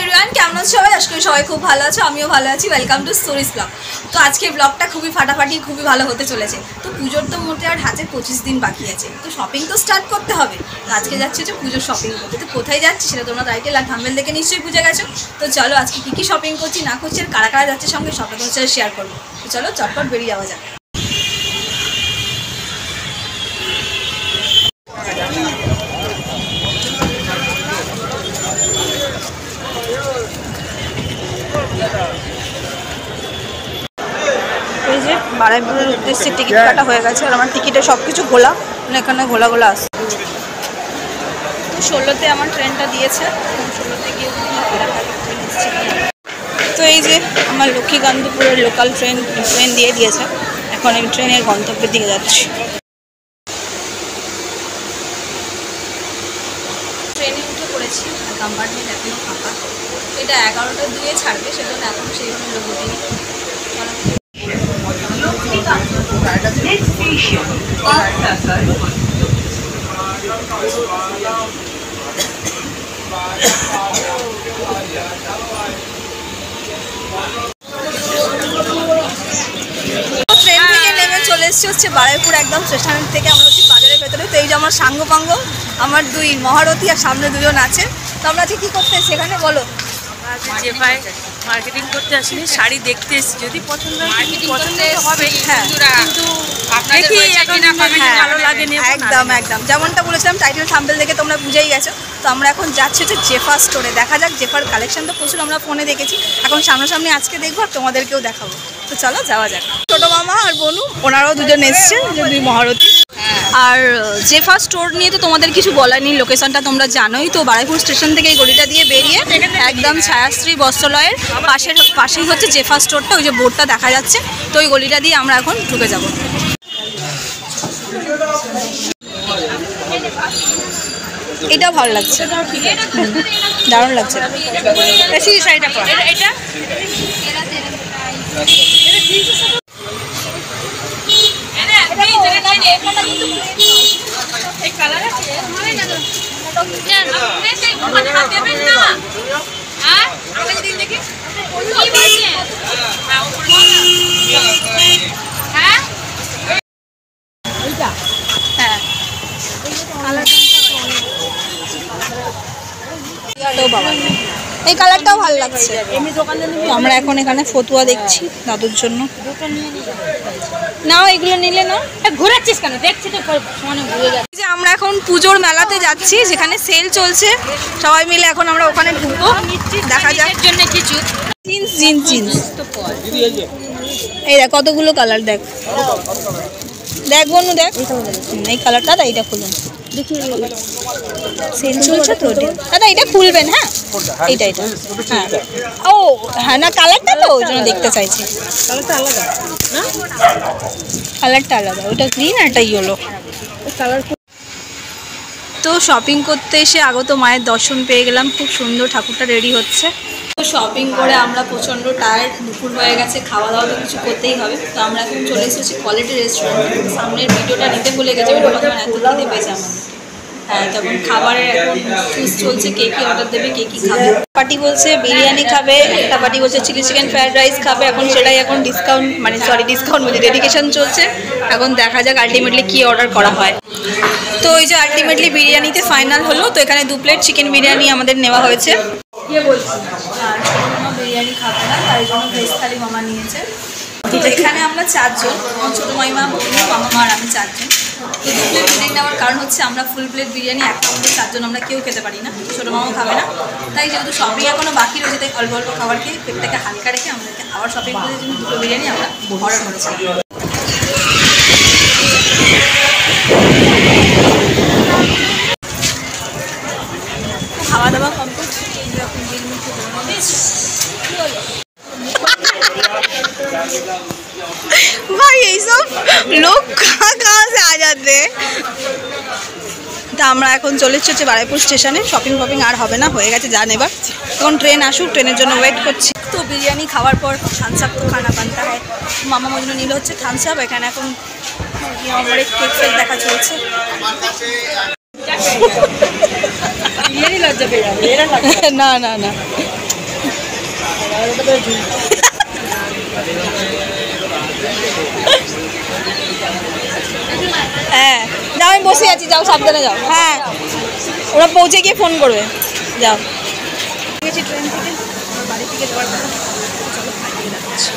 Everyone, কেমন আছো সবাই? আজকে সবাই খুব ভালো আছো, আমিও ভালো আছি। Welcome to stories blog. তো আজকে ব্লগটা খুবই ফাটাফাটি, খুবই ভালো হতে চলেছে। তো পুজোর তো মোটে আর হাতে 25 দিন বাকি আছে, তো শপিং তো স্টার্ট করতে হবে। তো আজকে যাচ্ছি হচ্ছে পুজোর শপিং করতে। তো কোথায় যাচ্ছি সেটা তোমরা টাইটেল আর থাম্বনেল দেখে নিশ্চয়ই বুঝে গেছো। তো চলো আজকে কী কী শপিং করছি না করছি আর কারা কারা যাচ্ছে সঙ্গে সবটা তোমার সাথে শেয়ার করবো। তো চলো চটপট বেরিয়ে যাওয়া যাক। এই যে বারাইপুরের উদ্দেশ্যে টিকিট কাটা হয়ে গেছে আর আমার টিকিটে সব কিছু ঘোলা, মানে এখানে ঘোলা ঘোলা আসছে। তো 16তে আমার ট্রেনটা দিয়েছে, 16তে গিয়ে তো এই যে আমার লক্ষ্মীকান্তপুরের লোকাল ট্রেন দিয়ে দিয়েছে। এখন আমি ট্রেনের গন্তব্যের দিকে যাচ্ছি। ট্রেনে উঠে পড়েছি, কম্পার্টমেন্ট এখনও ফাঁকা। এটা 11টা 2-এ ছাড়বে, সেজন্য এখন সেইভাবে লোক উঠিনি। ট্রেন থেকে নেমে চলে এসেছি হচ্ছে বারাইপুর একদম স্টেশন থেকে। আমরা হচ্ছি বাজারের ভেতরে। তো এই যে আমার সাঙ্গপাঙ্গ, আমার দুই মহারথী আর সামনে দুজন আছে। তো আমরা আজকে কী করতে সেখানে বলো? মার্কেটিং করতে আসিনি, শাড়ি দেখতে এসেছি। যদি পছন্দ হবে, হ্যাঁ, কিন্তু ভালো লাগে। একদম একদম যেমনটা বলেছিলাম, টাইটেল থাম্বনেল দেখে তোমরা বুঝেই গেছো। তো আমরা এখন যাচ্ছি হচ্ছে জেফা স্টোরে। দেখা যাক, জেফার কালেকশন তো প্রচুর আমরা ফোনে দেখেছি, এখন সামনাসামনি আজকে দেখবো আর তোমাদেরকেও দেখাবো। তো চলো যাওয়া যাক। ছোটো মামা আর বনু, ওনারাও দুজন এসছে, দুই মহারথী। আর জেফা স্টোর নিয়ে তো তোমাদের কিছু বলার নেই, লোকেশনটা তোমরা জানোই। তো বারাইপুর স্টেশন থেকে এই গলিটা দিয়ে বেরিয়ে একদম ছায়াশ্রী বস্ত্রালয়ের পাশেই হচ্ছে জেফা স্টোরটা। ওই যে বোর্ডটা দেখা যাচ্ছে, তো ওই গলিটা দিয়ে আমরা এখন ঢুকে যাব। এটাও ভালো লাগছে, দারুণ লাগছে। এই কালারটাও ভালো লাগছে। আমরা এখন এখানে ফতুয়া দেখছি দাদুর জন্য। নাও এগুলো নিলে না, ঘোরাচ্ছিস কেন? দেখছি তো ঘুরে যাচ্ছে। যে আমরা এখন পুজোর মেলাতে যাচ্ছি, যেখানে সেল চলছে। সবাই মিলে এখন আমরা ওখানে ঢুকবো, দেখা যাক জন্য কিছু জিন্স জিন্স জিন্স। এই দেখ কতগুলো কালার, দেখ দেখ বনু দেখ। এই কালারটা, এইটা খুলুন, সেল চলছে তো। দাদা এটা খুলবেন? হ্যাঁ, এইটা হ্যাঁ। ও হ্যাঁ, না কালারটা তো ওই জন্য দেখতে চাইছি। কালারটা আলাদা না, কালারটা আলাদা, ওটা গ্রিন আর এটা ইয়েলো কালার। তো শপিং করতে এসে আগত মায়ের দর্শন পেয়ে গেলাম, খুব সুন্দর ঠাকুরটা রেডি হচ্ছে। তো শপিং করে আমরা প্রচণ্ড টায়ার্ড, দুপুর হয়ে গেছে, খাওয়া দাওয়া তো কিছু করতেই হবে। তো আমরা এখন চলে এসেছি কোয়ালিটি রেস্টুরেন্টে। সামনের ভিডিওটা নিতে ভুলে গেছে, ভিডিওটা এত খিদে পেয়েছে আমাদের। হ্যাঁ, তখন খাবারের এখন চুজ চলছে, কে কী অর্ডার দেবে, কে কী খাবে। পার্টি বলছে বিরিয়ানি খাবে, একটা পার্টি বলছে চিলি চিকেন ফ্রায়েড রাইস খাবে। এখন সেটাই এখন ডিসকাউন্ট বলছি ডেডিকেশন চলছে। এখন দেখা যাক আলটিমেটলি কী অর্ডার করা হয়। তো ওই যে আলটিমেটলি বিরিয়ানিতে ফাইনাল হলো। তো এখানে 2 প্লেট চিকেন বিরিয়ানি আমাদের নেওয়া হয়েছে। আর বিরিয়ানি খাবে না, তাই জন্য ভেজ থালি মামা নিয়েছে। তো এখানে আমরা 4 জন, ছোটো মাইমা, মামা আর আমি 4 জন। তো 2 প্লেট বিরিয়ানি নেওয়ার কারণ হচ্ছে আমরা ফুল প্লেট বিরিয়ানি একটা আমাদের 4 জন আমরা কেউ খেতে পারি না, ছোটো মামাও খাবে না। তাই যেহেতু শপিং এখনও বাকি রয়েছে, তাই অল্প অল্প খাবার খেয়ে পেটটাকে হালকা রেখে আমাদেরকে আবার শপিং করার জন্য 2টো বিরিয়ানি আমরা অর্ডার করেছিলাম। খাওয়া দাওয়া কমপ্লিট। ভাই এইসব লোক কাহা সে আ যাতে। তা আমরা এখন চলে এসেছি বারাইপুর স্টেশনে। শপিং আর হবে না, হয়ে গেছে যা নেবার। এখন ট্রেন আসুক, ট্রেনের জন্য ওয়েট করছি। তো বিরিয়ানি খাওয়ার পর থামস আপ তো খানা বানতে হয়। মামা মজনু নিল হচ্ছে থামস আপ। এখানে এখন আমার কেক ফেক দেখা চলছে। না না না, হ্যাঁ যাও, আমি বসে আছি, যাও সাবধানে যাও। হ্যাঁ ওরা পৌঁছে গিয়ে ফোন করবে, যাও। গেছি ট্রেন থেকে, বাড়ি থেকে যাওয়ার কথা। চলো খাইয়ে যাচ্ছি।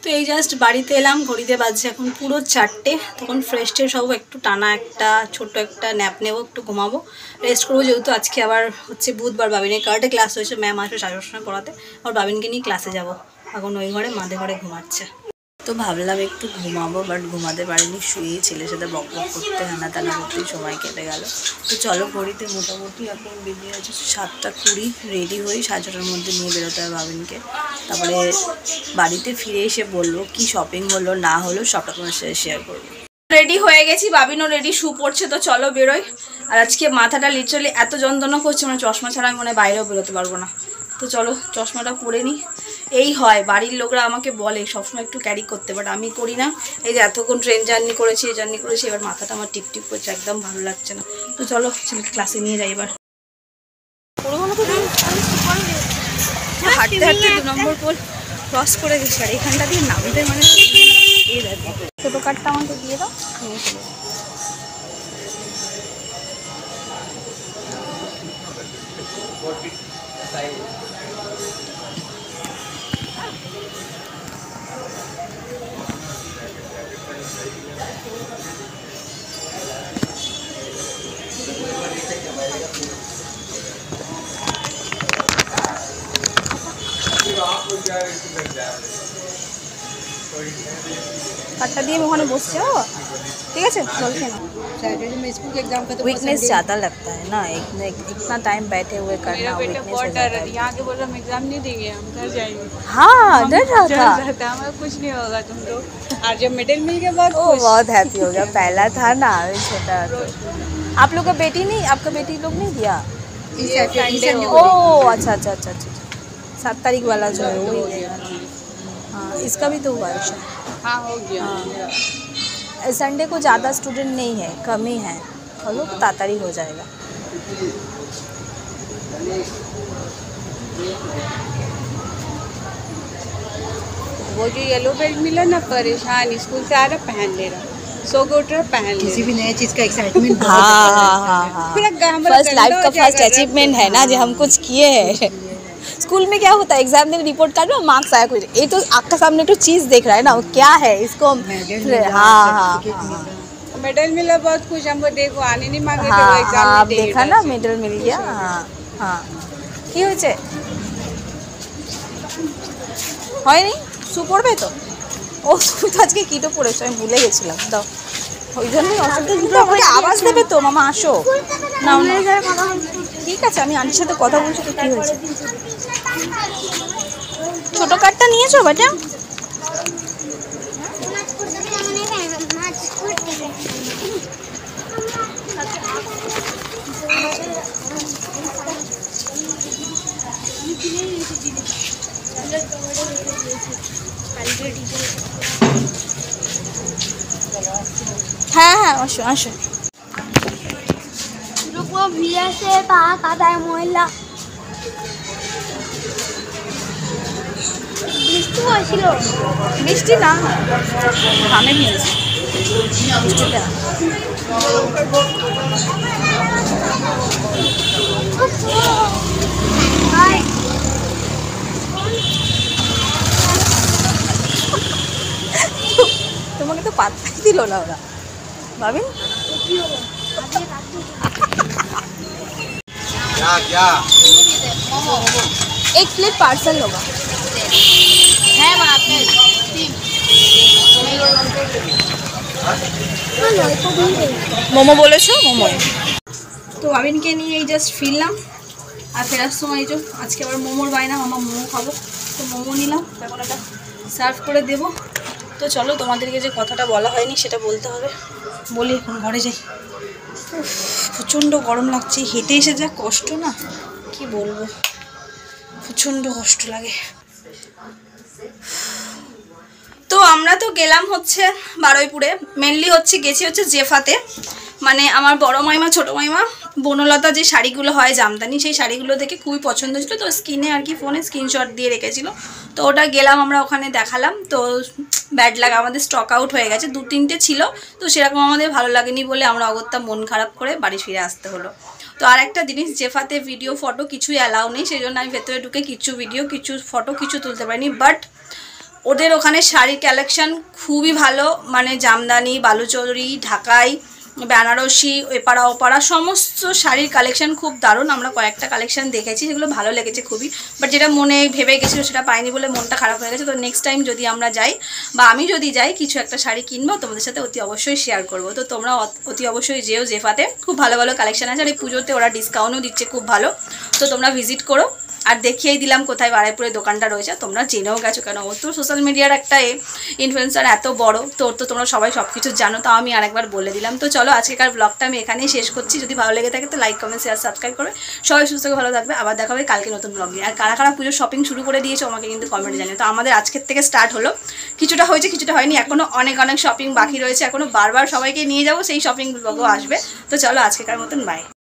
তো এই জাস্ট বাড়িতে এলাম, ঘড়িতে বাজছে এখন পুরো 4টে। তখন ফ্রেশ ট্রেশ হবো, একটু টানা একটা ছোট্ট একটা ন্যাপ নেবো, একটু ঘুমাবো, রেস্ট করবো। যেহেতু আজকে আবার হচ্ছে বুধবার, বাবিনের কার্টে ক্লাস হয়েছে, ম্যাম আসবে 8:30 সময় পড়াতে। আর বাবিনকে নিয়ে ক্লাসে যাব। এখন ওই ঘরে মাদের ঘরে ঘুমাচ্ছে। তো ভাবলাম একটু ঘুমাবো, বাট ঘুমাতে পারিনি, শুয়েই ছেলের সাথে বক বক করতে হানা টানা করতেই সময় কেটে গেল। তো চলো, ঘড়িতে মোটামুটি এখন বেরিয়ে আছে 7:20, রেডি হই 6:30টার মধ্যে নিয়ে বেরোতে হবে বাবিনকে। তারপরে বাড়িতে ফিরে এসে বলবো কি শপিং হলো না হলো, সবটা তোমার সাথে শেয়ার করবো। রেডি হয়ে গেছি, বাবিনও রেডি, শু পড়ছে। তো চলো বেরোই। আর আজকে মাথাটা লিটারালি এত যন্ত্রণা করছে, মানে চশমা ছাড়া আমি মনে হয় বাইরেও বেরোতে পারবো না। তো চলো চশমাটা পরে নিই। এই হয়, বাড়ির লোকরা আমাকে বলে সবসময় একটু ক্যারি করতে, বাট আমি করি না। এই যে এতক্ষণ ট্রেন জার্নি করেছি, এবার মাথাটা আমার টিপটিপ করছে, একদম ভালো লাগছে না। তো চলো ছেলেকে ক্লাসে নিয়ে যাই এবার। হাঁটতে হাঁটতে 2 নম্বর পোল ক্রস করে গেছি, আর এখানটা দিয়ে নামতে মানে ছোটো কার্ডটা আমাকে দিয়ে দাও, নিয়ে চলে যাও। কাটটা দিয়ে ওখানে बसছে हो ठीक है चल के ना सैटरडे में स्कूल के एग्जाम का तो वीकनेस ज़्यादा लगता है ना इतना टाइम बैठे हुए करना यहाँ के बोल रहे हम एग्जाम नहीं देंगे हम घर जाएंगे हाँ डर रहा था हमें कुछ नहीं होगा तुम तो और जब मेडल मिल के बाद बहुत हैप्पी हो गया पहला था ना छोटा आप लोग का बेटी नहीं आपका बेटी लोग नहीं दिया ओ अच्छा अच्छा अच्छा अच्छा 7 तारीख वाला जो है वही देगा हाँ इसका भी तो हुआ है हाँ हो गया हाँ संडे को ज़्यादा स्टूडेंट नहीं है कम ही है और लोग तातारी हो जाएगा वो जो येलो बेल्ट मिला ना परेशान स्कूल से आ रहा पहन ले रहा सो गोटर पहन किसी भी नई चीज का एक्साइटमेंट फर्स्ट लाइफ का फर्स्ट अचीवमेंट है ना जो हम कुछ किए हैं स्कूल में क्या होता है एग्जाम देने रिपोर्ट कार्ड में मार्क्स आया कुछ ये तो आपका सामने तो चीज़ देख रहा है ना वो क्या है इसको हाँ हाँ मेडल मिला बहुत खुश हमको देखो आने नहीं मांगे थे वो हाँ एग्जाम हाँ में दे देखा ना मेडल मिल गया हाँ हाँ কি হয়েছে হয়নি শু পড়বে তো ও তুমি তো আজকে কিটো পড়েছো আমি ভুলে গেছিলাম দাও ওই জন্যই অসুবিধা কিন্তু আমাকে আওয়াজ দেবে তো মামা আসো নাও না ঠিক আছে আমি আন্টির সাথে কথা বলছি তো কী হয়েছে ছোটো কার্ডটা নিয়েছো বেটা হ্যাঁ হ্যাঁ আসো আসো रुको भैया से कहा कादा है मोहल्ला বৃষ্টি হয়েছিল মিষ্টি না আমি নিয়েছি মিষ্টিটা হাই তোমাকে তো পাত্তাই দিল না ওরা ভাবিন क्या एक प्लेट पार्सल होगा है वहाँ पे মোমো বলেছো মোমো তো আবিনকে নিয়ে এই জাস্ট ফিরলাম আর ফেরার সময় এই যে আজকে আবার মোমোর বায়না মামা মোমো খাবো তো মোমো নিলাম এখন এটা সার্ভ করে দেবো তো চলো তোমাদেরকে যে কথাটা বলা হয়নি সেটা বলতে হবে বলি এখন ঘরে যাই প্রচণ্ড গরম লাগছে হেঁটে এসে যা কষ্ট না কি বলবো প্রচণ্ড কষ্ট লাগে তো আমরা তো গেলাম হচ্ছে বারুইপুরে মেনলি গেছি হচ্ছে জেফাতে মানে আমার বড় মাইমা ছোট মাইমা বনলতা যে শাড়িগুলো হয় জামদানি, সেই শাড়িগুলো দেখে খুবই পছন্দ ছিল, তো স্ক্রিনে আর কি ফোনে স্ক্রিনশট দিয়ে রেখেছিল। তো ওটা গেলাম আমরা ওখানে দেখালাম, তো ব্যাড লাগ আমাদের স্টক আউট হয়ে গেছে, 2-3টে ছিল, তো সেরকম আমাদের ভালো লাগেনি বলে আমরা অগত্যা মন খারাপ করে বাড়ি ফিরে আসতে হলো। তো আর একটা জিনিস, জেফাতে ভিডিও ফটো কিছুই অ্যালাউ নেই, সেই জন্য আমি ভেতরে ঢুকে কিছু ভিডিও কিছু ফটো কিছু তুলতে পারিনি। বাট ওদের ওখানে শাড়ির কালেকশান খুবই ভালো, মানে জামদানি, বালুচরি, ঢাকাই, বেনারসি, এপাড়া ওপাড়া সমস্ত শাড়ির কালেকশান খুব দারুণ। আমরা কয়েকটা কালেকশান দেখেছি, যেগুলো ভালো লেগেছে খুবই, বাট যেটা মনে ভেবে গেছিলো সেটা পাইনি বলে মনটা খারাপ হয়ে গেছে। তো নেক্সট টাইম যদি আমরা যাই বা আমি যদি যাই কিছু একটা শাড়ি কিনবো, তোমাদের সাথে অতি অবশ্যই শেয়ার করবো। তো তোমরা অতি অবশ্যই যেও জেফাতে, খুব ভালো ভালো কালেকশান আছে, আর এই পুজোতে ওরা ডিসকাউন্টও দিচ্ছে খুব ভালো। তো তোমরা ভিজিট করো। আর দেখিয়েই দিলাম কোথায় বারাইপুরে দোকানটা রয়েছে, তোমরা জেনেও গেছো, কেন ও তো সোশ্যাল মিডিয়ার একটা ইনফ্লুয়েন্সার এত বড়, তোর তো তোমরা সবাই সব কিছু জানো, তাও আমি আরেকবার বলে দিলাম। তো চলো আজকেকার ব্লগটা আমি এখানেই শেষ করছি। যদি ভালো লেগে থাকে তো লাইক, কমেন্ট, শেয়ার, সাবস্ক্রাইব করবে। সবাই সুস্থ ভালো থাকবে, আবার দেখা হবে কালকে নতুন ব্লগ নিয়ে। আর কারা কারা পুজোর শপিং শুরু করে দিয়েছো আমাকে কিন্তু কমেন্টে জানিও। তো আমাদের আজকের থেকে স্টার্ট হলো, কিছুটা হয়েছে কিছুটা হয়নি, এখনও অনেক অনেক শপিং বাকি রয়েছে, এখনও বারবার সবাইকে নিয়ে যাবো, সেই শপিং ব্লগও আসবে। তো চলো আজকেকার মতন বাই।